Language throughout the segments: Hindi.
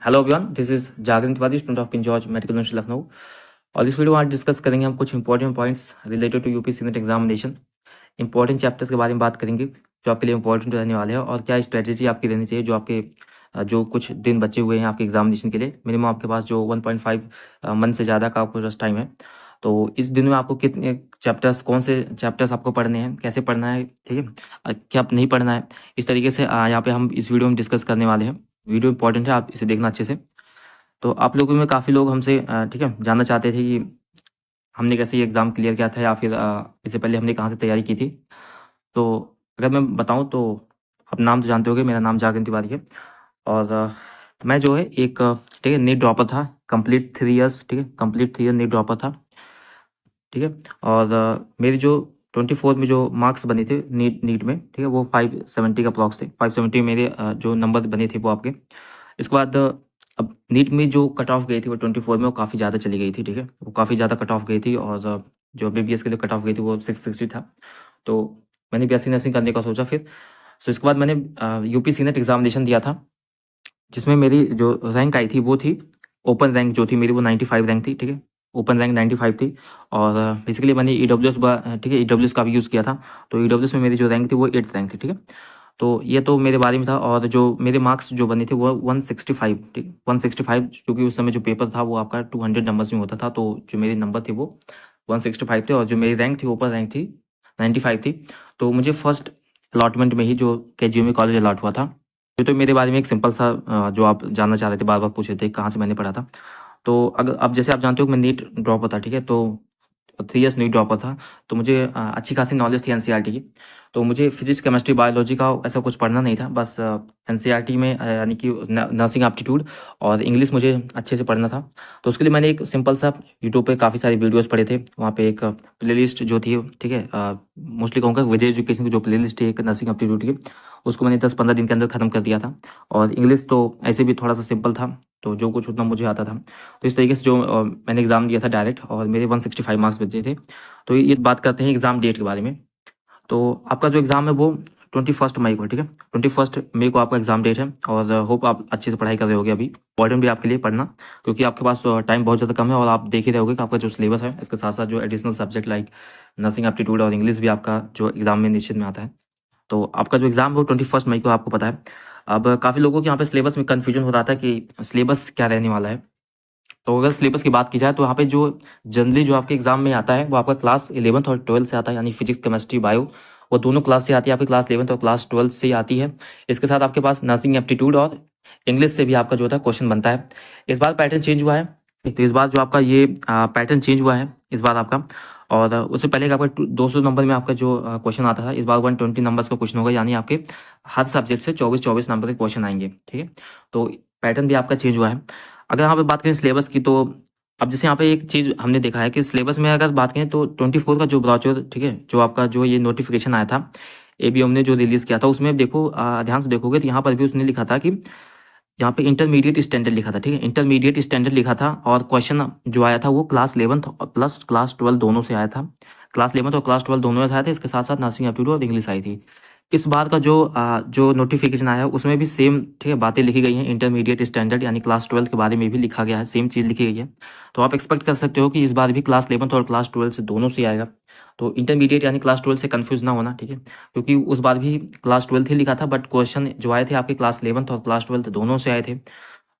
Hello everyone, this is Jagran Tiwari, student of King George Medical University Lucknow. और इस वीडियो में आज डिस्कस करेंगे हम कुछ important points related to UPSC NET examination. Important chapters के बारे में बात करेंगे जो आपके लिए इंपॉर्टेंट रहने वाले हैं, और क्या स्ट्रेटेजी आपकी रहनी चाहिए जो आपके जो कुछ दिन बचे हुए हैं आपके एग्जामिनेशन के लिए। मिनिमम आपके पास जो 1.5 मंथ से ज़्यादा का आपके पास टाइम है, तो इस दिन में आपको कितने चैप्टर्स, कौन से चैप्टर्स आपको पढ़ने हैं, कैसे पढ़ना है, ठीक है, क्या नहीं पढ़ना है, इस तरीके से यहाँ पे हम इस वीडियो में डिस्कस करने वाले हैं। वीडियो इंपॉर्टेंट है, आप इसे देखना अच्छे से। तो आप लोगों में काफ़ी लोग हमसे ठीक है जानना चाहते थे कि हमने कैसे ये एग्ज़ाम क्लियर किया था, या फिर इससे पहले हमने कहाँ से तैयारी की थी। तो अगर मैं बताऊं तो आप नाम तो जानते होंगे, मेरा नाम जागरण तिवारी है। और मैं जो है एक ठीक है नीट ड्रॉपर था, कंप्लीट 3 इयर्स, ठीक है, कंप्लीट 3 ईयर नीट ड्रॉपर था, ठीक है। और मेरी जो 24 में जो मार्क्स बने थे नीट में, ठीक है, वो 570 का अप्रॉक्स थे। 570 मेरे जो नंबर बने थे वो आपके। इसके बाद अब नीट में जो कट ऑफ गई थी वो 24 में, वो काफ़ी ज़्यादा चली गई थी, ठीक है, वो काफ़ी ज़्यादा कट ऑफ गई थी। और जो एमबीबीएस के लिए कट ऑफ गई थी वो 660 था। तो मैंने बीएससी नर्सिंग करने का सोचा फिर। सो इसके बाद मैंने यूपी सीनेट एग्जामिनेशन दिया था, जिसमें मेरी जो रैंक आई थी वो थी, ओपन रैंक जो थी मेरी वो 95 रैंक थी, ठीक है, ओपन रैंक 95 थी। और बेसिकली मैंने ईडब्ल्यूएस, ठीक है, ईडब्ल्यूएस का भी यूज़ किया था। तो ईडब्ल्यूएस में मेरी जो रैंक थी वो 8th रैंक थी, ठीक है। तो ये तो मेरे बारे में था। और जो मेरे मार्क्स जो बने थे वो 165, ठीक, 165, क्योंकि उस समय जो पेपर था वो आपका 200 नंबर्स में होता था। तो जो मेरे नंबर थे वो 165 थे, और जो मेरी रैंक थी, ओपन रैंक थी, 95 थी। तो मुझे फर्स्ट अलॉटमेंट में ही जो केजीएमयू कॉलेज अलॉट हुआ था। ये तो मेरे बारे में एक सिंपल सा जो आप जानना चाह रहे थे, बार बार पूछ रहे थे कहाँ से मैंने पढ़ा था। तो अगर अब जैसे आप जानते हो कि मैं नीट ड्रॉपर था, ठीक है, तो 3 इयर्स नीट ड्रॉपर था। तो मुझे अच्छी खासी नॉलेज थी एनसीईआरटी की। तो मुझे फिजिक्स, केमिस्ट्री, बायोलॉजी का ऐसा कुछ पढ़ना नहीं था। बस एनसीईआरटी में यानी कि नर्सिंग एप्टीट्यूड और इंग्लिश मुझे अच्छे से पढ़ना था। तो उसके लिए मैंने एक सिंपल सा यूट्यूब पे काफ़ी सारे वीडियोस पढ़े थे। वहाँ पे एक प्लेलिस्ट जो थी, ठीक है, मोस्टली कहूँगा विजय एजुकेशन की जो प्लेलिस्ट है एक नर्सिंग एप्टीट्यूड की, उसको मैंने 10-15 दिन के अंदर ख़त्म कर दिया था। और इंग्लिश तो ऐसे भी थोड़ा सा सिंपल था, तो जो कुछ उतना मुझे आता था। तो इस तरीके से जो मैंने एग्ज़ाम दिया था डायरेक्ट, और मेरे 165 मार्क्स बचे थे। तो ये बात करते हैं एग्ज़ाम डेट के बारे में। तो आपका जो एग्ज़ाम है वो 21 मई को है, ठीक है, 21 मई को आपका एग्ज़ाम डेट है। और होप आप अच्छे से पढ़ाई कर रहे होगे अभी। इम्पॉर्टेंट भी आपके लिए पढ़ना, क्योंकि आपके पास टाइम बहुत ज़्यादा कम है। और आप देख ही रहे होगे कि आपका जो सिलेबस है, इसके साथ साथ जो additional subject like nursing aptitude और इंग्लिश भी आपका जो एग्ज़ाम में निश्चित में आता है। तो आपका जो एग्ज़ाम है वो 21 मई को, आपको पता है। अब काफ़ी लोगों के यहाँ पे सिलेबस में कन्फ्यूजन हो रहा था कि सिलेबस क्या रहने वाला है। तो अगर सिलेबस की बात की जाए तो यहाँ पे जो जनरली जो आपके एग्जाम में आता है वो आपका क्लास 11th और 12th से आता है, यानी फिजिक्स, केमिस्ट्री, बायो, वो दोनों क्लास से आती है। आपकी क्लास 11th और क्लास 12th से आती है। इसके साथ आपके पास नर्सिंग एप्टीट्यूड और इंग्लिश से भी आपका जो होता है क्वेश्चन बनता है। इस बार पैटर्न चेंज हुआ है, तो इस बार जो आपका ये पैटर्न चेंज हुआ है इस बार आपका। और उससे पहले का आपका 200 नंबर में आपका जो क्वेश्चन आता था, इस बार 120 नंबर्स का क्वेश्चन होगा, यानी आपके हर सब्जेक्ट से 24-24 नंबर के क्वेश्चन आएंगे, ठीक है। तो पैटर्न भी आपका चेंज हुआ है। अगर यहाँ पे बात करें सिलेबस की, तो अब जैसे यहाँ पे एक चीज़ हमने देखा है कि सिलेबस में अगर बात करें तो 24 का जो ब्राउचर, ठीक है, जो आपका जो ये नोटिफिकेशन आया था, एबीएम ने जो रिलीज़ किया था, उसमें देखो ध्यान से देखोगे तो यहाँ पर भी उसने लिखा था कि यहाँ पे इंटरमीडिएट स्टैंडर्ड लिखा था, ठीक है, इंटरमीडिएट स्टैंडर्ड लिखा था। और क्वेश्चन जो आया था वो क्लास 11th प्लस क्लास 12 दोनों से आया था। क्लास 11th और क्लास 12 दोनों से आया था। इसके साथ साथ नर्सिंग एप्टीट्यूड और इंग्लिश आई थी। इस बार का जो नोटिफिकेशन आया है उसमें भी सेम, ठीक है, बातें लिखी गई हैं। इंटरमीडिएट स्टैंडर्ड यानी क्लास 12 के बारे में भी लिखा गया है, सेम चीज़ लिखी गई है। तो आप एक्सपेक्ट कर सकते हो कि इस बार भी क्लास 11th और क्लास 12 से दोनों से आएगा। तो इंटरमीडिएट यानी क्लास 12 से कन्फ्यूज ना होना, ठीक है, क्योंकि उस बार भी क्लास 12 ही लिखा था, बट क्वेश्चन जो आए थे आपके क्लास 11th और क्लास 12 दोनों से आए थे।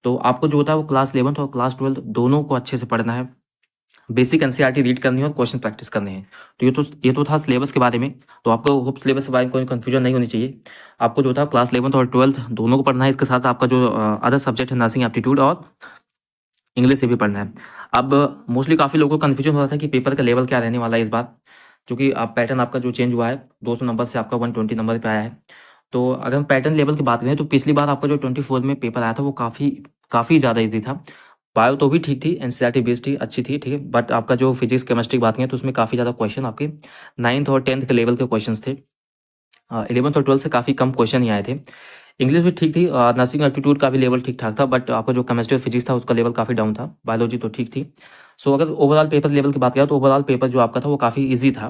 तो आपको जो होता है वो क्लास 11th और क्लास 12 दोनों को अच्छे से पढ़ना है। बेसिक एनसीईआरटी रीड करनी है और क्वेश्चन प्रैक्टिस करने हैं। तो ये तो था सिलेबस के बारे में। तो आपको होप सिलेबस के बारे में कोई कन्फ्यूजन नहीं होनी चाहिए। आपको जो था क्लास 11th और 12th दोनों को पढ़ना है। इसके साथ आपका जो अदर सब्जेक्ट है नर्सिंग एप्टीट्यूड और इंग्लिश से भी पढ़ना है। अब मोस्टली काफ़ी लोगों को कन्फ्यूजन हो रहा था कि पेपर का लेवल क्या रहने वाला है इस बार, क्योंकि आप पैटर्न आपका जो चेंज हुआ है 200 नंबर से आपका 120 नंबर पे आया है। तो अगर हम पैटर्न लेवल की बात करें तो पिछली बार आपका जो 24 में पेपर आया था वो काफ़ी काफ़ी ज़्यादा ईजी था। बायो तो भी ठीक थी, एनसीईआरटी बेस्ड थी, अच्छी थी, ठीक है, बट आपका जो फिजिक्स, केमिस्ट्री की बात करें तो उसमें काफ़ी ज़्यादा क्वेश्चन आपके 9th और 10th के लेवल के क्वेश्चन थे। 11th और 12th से काफ़ी कम क्वेश्चन ही आए थे। इंग्लिश भी ठीक थी, नर्सिंग एप्टीट्यूड का भी लेवल ठीक ठाक था, बट आपका जो केमिस्ट्री और फिजिक्स था उसका लेवल काफ़ी डाउन था। बायोलॉजी तो ठीक थी। सो अगर ओवरऑल पेपर लेवल की बात करें तो ओवरऑल पेपर जो आपका था वो काफ़ी ईजी था।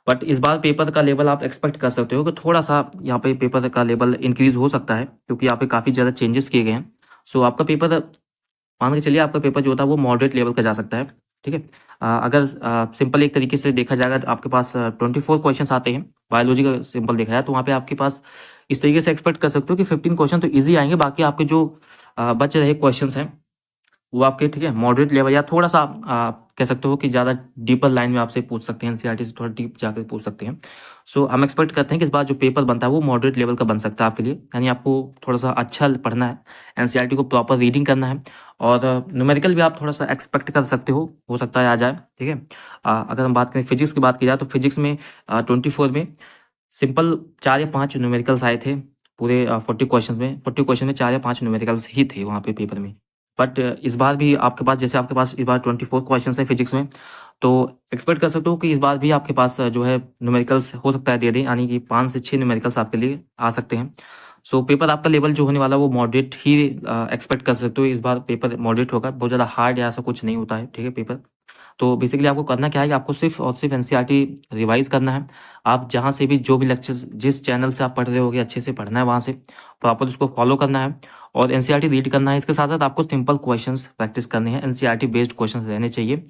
बट इस बार पेपर का लेवल आप एक्सपेक्ट कर सकते हो कि थोड़ा सा यहाँ पे पेपर का लेवल इंक्रीज हो सकता है, क्योंकि यहाँ पे काफ़ी ज़्यादा चेंजेस किए गए हैं। सो आपका पेपर मान के चलिए आपका पेपर जो होता है वो मॉडरेट लेवल का जा सकता है, ठीक है। अगर सिंपल एक तरीके से देखा जाएगा तो आपके पास 24 क्वेश्चन आते हैं, बायोलॉजी का सिंपल देखा जाए तो वहाँ पे आपके पास इस तरीके से एक्सपेक्ट कर सकते हो कि 15 क्वेश्चन तो ईजी आएंगे, बाकी आपके जो बचे रहे क्वेश्चन हैं वो आपके, ठीक है, मॉडरेट लेवल या थोड़ा सा कह सकते हो कि ज़्यादा डीपर लाइन में आपसे पूछ सकते हैं, एनसीईआरटी से थोड़ा डीप जाकर पूछ सकते हैं। सो हम एक्सपेक्ट करते हैं कि इस बार जो पेपर बनता है वो मॉडरेट लेवल का बन सकता है आपके लिए, यानी आपको थोड़ा सा अच्छा पढ़ना है, एनसीईआरटी को प्रॉपर रीडिंग करना है, और न्यूमेरिकल भी आप थोड़ा सा एक्सपेक्ट कर सकते हो सकता है आ जाए, ठीक है। अगर हम बात करें फिजिक्स की बात की जाए तो फिजिक्स में 24 में सिंपल 4 या 5 न्यूमेरिकल्स आए थे पूरे 40 क्वेश्चन में। 40 क्वेश्चन में 4 या 5 न्यूमेरिकल्स ही थे वहाँ पे पेपर में। बट इस बार भी आपके पास, जैसे आपके पास इस बार 24 क्वेश्चन है फिजिक्स में, तो एक्सपेक्ट कर सकते हो कि इस बार भी आपके पास जो है न्यूमेरिकल्स हो सकता है दे दें, यानी कि 5 से 6 न्यूमेरिकल्स आपके लिए आ सकते हैं। सो पेपर आपका लेवल जो होने वाला है वो मॉडरेट ही एक्सपेक्ट कर सकते हो। इस बार पेपर मॉडरेट होगा, बहुत ज़्यादा हार्ड या ऐसा कुछ नहीं होता है, ठीक है पेपर। तो बेसिकली आपको करना क्या है कि आपको सिर्फ और सिर्फ एनसीईआरटी रिवाइज करना है। आप जहाँ से भी जो भी लेक्चर्स जिस चैनल से आप पढ़ रहे होगे अच्छे से पढ़ना है, वहाँ से प्रॉपर उसको फॉलो करना है और एनसीईआरटी रीड करना है। इसके साथ साथ आपको सिंपल क्वेश्चंस प्रैक्टिस करने हैं, एनसीईआरटी बेस्ड क्वेश्चंस रहने चाहिए,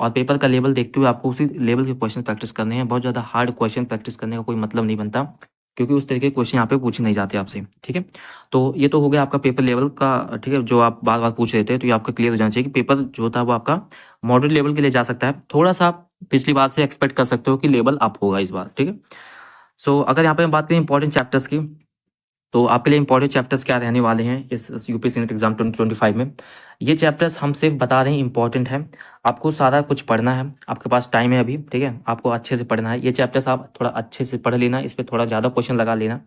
और पेपर का लेवल देखते हुए आपको उसी लेवल के क्वेश्चन प्रैक्टिस करने हैं। बहुत ज़्यादा हार्ड क्वेश्चन प्रैक्टिस करने का कोई मतलब नहीं बनता, क्योंकि उस तरीके के क्वेश्चन यहाँ पे पूछे नहीं जाते आपसे, ठीक है। तो ये तो हो गया आपका पेपर लेवल का, ठीक है, जो आप बार बार पूछ रहे थे, तो ये आपका क्लियर हो जाना चाहिए कि पेपर जो था वो आपका मॉडरेट लेवल के लिए जा सकता है। थोड़ा सा पिछली बार से एक्सपेक्ट कर सकते हो कि लेवल अप होगा इस बार, ठीक है। सो अगर यहाँ पे हम बात करें इंपॉर्टेंट चैप्टर्स की, तो आपके लिए इंपॉर्टेंट चैप्टर्स क्या रहने वाले हैं इस यूपीएससी नेट एग्जाम 2025 में। ये चैप्टर्स हम सिर्फ बता रहे हैं इंपॉर्टेंट है, आपको सारा कुछ पढ़ना है, आपके पास टाइम है अभी, ठीक है, आपको अच्छे से पढ़ना है। ये चैप्टर्स आप थोड़ा अच्छे से पढ़ लेना, इस पर थोड़ा ज़्यादा क्वेश्चन लगा लेना,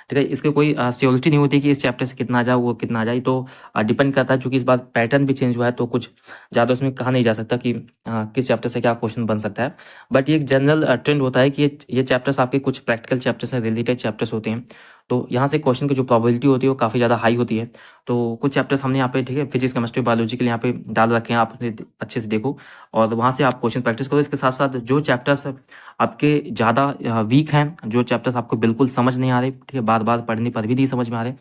ठीक है। इसकी कोई श्योरिटी नहीं होती कि इस चैप्टर से कितना आ जाए वो कितना आ जाए, तो डिपेंड करता है, क्योंकि इस बार पैटर्न भी चेंज हुआ है, तो कुछ ज़्यादा उसमें कहा नहीं जा सकता कि किस चैप्टर से क्या क्वेश्चन बन सकता है। बट ये एक जनरल ट्रेंड होता है कि ये चैप्टर्स आपके कुछ प्रैक्टिकल चैप्टर्स से रिलेटेड चैप्टर्स होते हैं, तो यहाँ से क्वेश्चन की जो प्रोबेबिलिटी होती है वो काफ़ी ज़्यादा हाई होती है। तो कुछ चैप्टर्स हमने यहाँ पे, ठीक है, फिजिक्स केमिस्ट्री बायोलॉजी के लिए यहाँ पे डाल रखे हैं, आप उन्हें अच्छे से देखो और वहाँ से आप क्वेश्चन प्रैक्टिस करो। इसके साथ साथ जो चैप्टर्स आपके ज़्यादा वीक हैं, जो चैप्टर्स आपको बिल्कुल समझ नहीं आ रहे, ठीक है, बार बार पढ़ने पर भी नहीं समझ में आ रहे,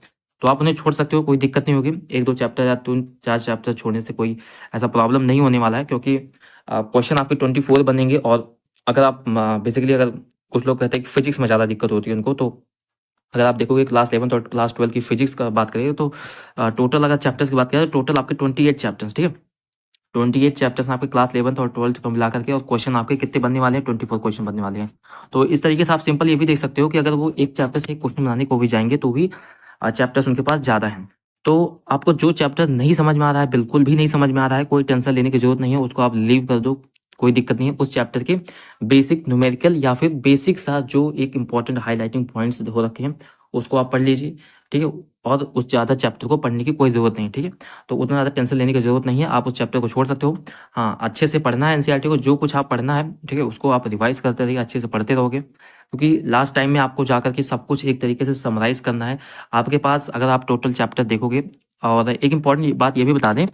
तो आप उन्हें छोड़ सकते हो, कोई दिक्कत नहीं होगी। 1-2 चैप्टर या 3-4 चैप्टर छोड़ने से कोई ऐसा प्रॉब्लम नहीं होने वाला है, क्योंकि क्वेश्चन आपके 24 बनेंगे। और अगर आप बेसिकली, अगर कुछ लोग कहते हैं कि फिजिक्स में ज़्यादा दिक्कत होती है उनको, तो अगर आप देखोगे क्लास 11 और क्लास 12 की फिजिक्स का बात करेंगे तो टोटल अगर चैप्टर्स की बात करें तो टोटल आपके 28 चैप्टर्स, ठीक है, 28 चैप्टर्स आपके क्लास 11 और 12 को मिला करके, और क्वेश्चन आपके कितने बनने वाले हैं, 24 क्वेश्चन बनने वाले हैं। तो इस तरीके से आप सिंपल ये भी देख सकते हो कि अगर वो एक चैप्टर से एक क्वेश्चन बनाने को भी जाएंगे तो भी चैप्टर्स उनके पास ज़्यादा हैं। तो आपको जो चैप्टर नहीं समझ में आ रहा है, बिल्कुल भी नहीं समझ में आ रहा है, कोई टेंशन लेने की जरूरत नहीं है, उसको आप लीव कर दो, कोई दिक्कत नहीं है। उस चैप्टर के बेसिक न्यूमेरिकल या फिर बेसिक सा जो एक इंपॉर्टेंट हाईलाइटिंग पॉइंट्स हो रखे हैं उसको आप पढ़ लीजिए, ठीक है, और उस ज़्यादा चैप्टर को पढ़ने की कोई ज़रूरत नहीं, ठीक है। तो उतना ज़्यादा टेंशन लेने की ज़रूरत नहीं है, आप उस चैप्टर को छोड़ सकते हो। हाँ, अच्छे से पढ़ना है एनसीईआरटी को, जो कुछ आप पढ़ना है, ठीक है, उसको आप रिवाइज करते रहिए, अच्छे से पढ़ते रहोगे, क्योंकि लास्ट टाइम में आपको जाकर के सब कुछ एक तरीके से समराइज़ करना है आपके पास। अगर आप टोटल चैप्टर देखोगे, और एक इंपॉर्टेंट बात ये भी बता दें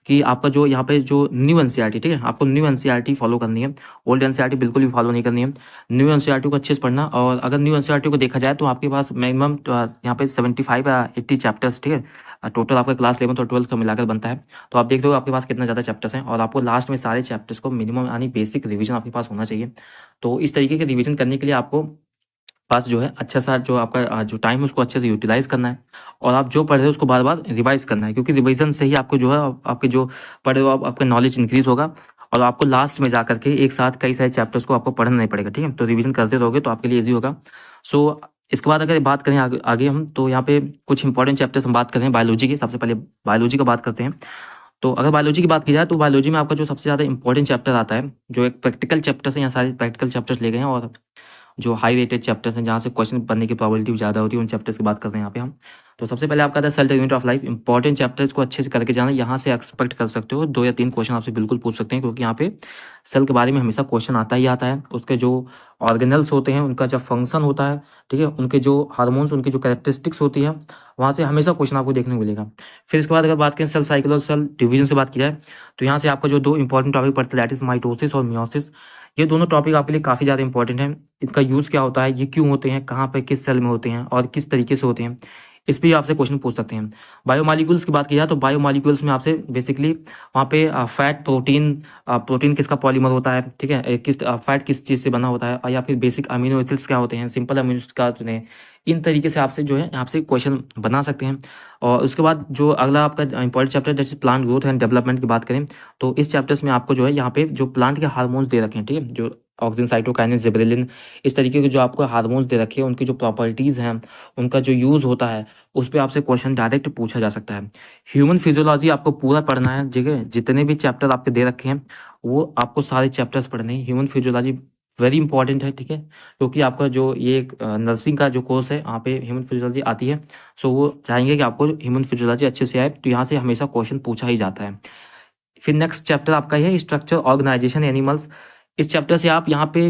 कि आपका जो यहाँ पे जो न्यू एनसीईआरटी, ठीक है, आपको न्यू एनसीईआरटी फॉलो करनी है, ओल्ड एनसीईआरटी बिल्कुल भी फॉलो नहीं करनी है। न्यू एनसीईआरटी को अच्छे से पढ़ना, और अगर न्यू एनसीईआरटी को देखा जाए तो आपके पास मिनिमम यहाँ पे 75 या 80 चैप्टर्स, ठीक है, टोटल आपका क्लास 11 और 12 का मिलाकर बनता है। तो आप देख लो आपके पास कितना ज़्यादा चैप्टर्स हैं, और आपको लास्ट में सारे चैप्टर्स को मिनिमम यानी बेसिक रिविजन आपके पास होना चाहिए। तो इस तरीके के रिविजन करने के लिए आपको पास जो है अच्छा सा जो आपका जो टाइम है उसको अच्छे से यूटिलाइज करना है, और आप जो पढ़ रहे हो उसको बार बार रिवाइज करना है, क्योंकि रिविजन से ही आपको जो है आपके जो पढ़ रहे हो आपका नॉलेज इंक्रीज होगा, और आपको लास्ट में जा करके एक साथ कई सारे चैप्टर्स को आपको पढ़ना नहीं पड़ेगा, ठीक है। तो रिविजन करते रहोगे तो आपके लिए ईजी होगा। सो इसके बाद अगर बात करें आगे हम, तो यहाँ पे कुछ इंपॉर्टेंट चैप्टर्स हम बात करें बायोलॉजी की। सबसे पहले बायोलॉजी का बात करते हैं। तो अगर बायोलॉजी की बात की जाए तो बायोलॉजी में आपका जो सबसे ज़्यादा इंपॉर्टेंट चैप्टर आता है, जो एक प्रैक्टिकल चैप्टर्स है, यहाँ सारे प्रैक्टिकल चैप्टर्स ले गए हैं, और जो हाई रेटेड चैप्टर्स हैं जहाँ से क्वेश्चन बनने की प्रोबेबिलिटी ज़्यादा होती है, उन चैप्टर्स की बात करते हैं यहाँ पे हम। तो सबसे पहले आपका था cell unit of life. Important chapters को अच्छे से करके जाना, यहाँ से एक्सपेक्ट कर सकते हो 2 या 3 क्वेश्चन आपसे बिल्कुल पूछ सकते हैं, क्योंकि यहाँ पे सेल के बारे में हमेशा क्वेश्चन आता ही आता है। उसके जो ऑर्गेनल्स होते हैं, उनका जो फंक्शन होता है, ठीक है, उनके जो हार्मोन्स, उनकी जो कैरेक्टरिस्टिक्स होती है, वहाँ से हमेशा क्वेश्चन आपको देखने को मिलेगा। फिर इसके बाद अगर बात करें सेल साइकिल और सेल डिवीजन से बात की जाए, तो यहाँ से आपका जो 2 इंपॉर्टेंट टॉपिक पढ़ते हैं, दैट इज माइटोसिस और मियोसिस। ये दोनों टॉपिक आपके लिए काफ़ी ज़्यादा इंपॉर्टेंट है। इनका यूज़ क्या होता है, ये क्यों होते हैं, कहाँ पे किस सेल में होते हैं और किस तरीके से होते हैं, इस पे आपसे क्वेश्चन पूछ सकते हैं। बायोमॉलिक्यूल्स की बात की जाए तो बायोमॉलिक्यूल्स में आपसे बेसिकली वहाँ पे फैट, प्रोटीन किसका पॉलीमर होता है, ठीक है, फैट किस चीज़ से बना होता है, और या फिर बेसिक अमीनो एसिड्स क्या होते हैं, सिंपल अमीनो एसिड्स क्या होते हैं। इन तरीके से आपसे जो है आपसे क्वेश्चन बना सकते हैं। और उसके बाद जो अगला आपका इंपॉर्टेंट चैप्टर जैसे प्लांट ग्रोथ एंड डेवलपमेंट की बात करें तो इस चैप्टर्स में आपको जो है यहाँ पे जो प्लांट के हार्मोन्स दे रखे हैं, ठीक है, जो ऑक्सिन, साइटोकाइनिन, जिबरेलिन, इस तरीके के जो आपको हार्मोन्स दे रखे हैं, उनकी जो प्रॉपर्टीज़ हैं, उनका जो यूज़ होता है, उस पर आपसे क्वेश्चन डायरेक्ट पूछा जा सकता है। ह्यूमन फिजियोलॉजी आपको पूरा पढ़ना है, ठीक है, जितने भी चैप्टर आपके दे रखे हैं वो आपको सारे चैप्टर्स पढ़ने हैं। ह्यूमन फिजियोलॉजी वेरी इंपॉर्टेंट है, ठीक है, क्योंकि आपका जो ये नर्सिंग का जो कोर्स है वहाँ पे ह्यूमन फिजियोलॉजी आती है। सो वो चाहेंगे कि आपको ह्यूमन फिजियोलॉजी अच्छे से आए, तो यहाँ से हमेशा क्वेश्चन पूछा ही जाता है। फिर नेक्स्ट चैप्टर आपका है स्ट्रक्चर ऑर्गेनाइजेशन एनिमल्स। इस चैप्टर से आप यहाँ पे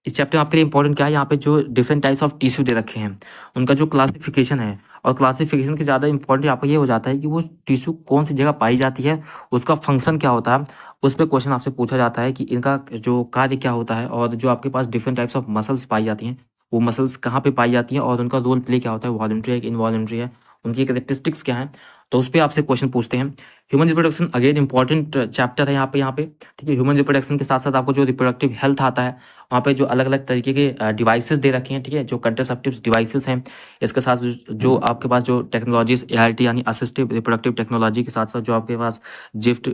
इस चैप्टर आपके लिए इंपॉर्टेंट क्या है, यहाँ पे जो डिफरेंट टाइप्स ऑफ टिश्यू दे रखे हैं उनका जो क्लासिफिकेशन है, और क्लासिफिकेशन के ज़्यादा इंपॉर्टेंट आपका ये हो जाता है कि वो टिश्यू कौन सी जगह पाई जाती है, उसका फंक्शन क्या होता है, उस पर क्वेश्चन आपसे पूछा जाता है कि इनका जो कार्य क्या होता है, और जो आपके पास डिफरेंट टाइप्स ऑफ मसल्स पाई जाती हैं वो मसल्स कहाँ पे पाई जाती हैं, और उनका रोल प्ले क्या होता है, वॉलंटरी है कि इनवॉलंटरी है, उनकी कैरेक्टरिस्टिक्स क्या हैं, तो उस पर आपसे क्वेश्चन पूछते हैं। Human reproduction again important chapter है यहाँ पे, ठीक है। ह्यूमन रिप्रोडक्शन के साथ साथ आपको जो रिप्रोडक्टिव हेल्थ आता है वहाँ पे जो अलग अलग तरीके के डिवाइसेस दे रखे हैं, ठीक है, जो कंट्रासेप्टिव डिवाइसेस हैं, इसके साथ जो आपके पास जो टेक्नोलॉजीज ART यानी असिस्टिव रिप्रोडक्टिव टेक्नोलॉजी के साथ साथ जो आपके पास गिफ्ट,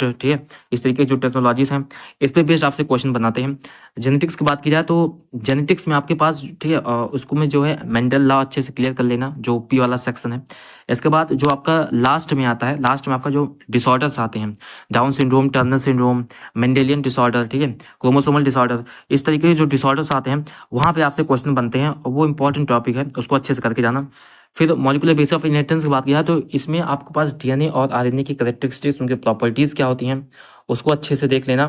ठीक है, इस तरीके की जो टेक्नोलॉजीज हैं इस पर बेस्ड आपसे क्वेश्चन बनाते हैं। जेनेटिक्स की बात की जाए तो जेनेटिक्स में आपके पास, ठीक है, उसको में जो है मेंडल लॉ अच्छे से क्लियर कर लेना, जो P वाला सेक्शन है। इसके बाद जो आपका लास्ट में आता है, लास्ट में आपका जो डिसऑर्डर्स आते हैं, down syndrome, Turner syndrome, Mendelian disorder, ठीक है, क्रोमोसोमल डिसऑर्डर, इस तरीके के जो डिसऑर्डर्स आते हैं वहाँ पे आपसे क्वेश्चन बनते हैं, और वो इंपॉर्टेंट टॉपिक है, उसको अच्छे से करके जाना। फिर मॉलिक्यूलर बेसिस ऑफ इनहेरिटेंस की बात किया तो इसमें आपके पास DNA और RNA की कैरेक्टरिस्टिक्स, उनके प्रॉपर्टीज़ क्या होती हैं, उसको अच्छे से देख लेना,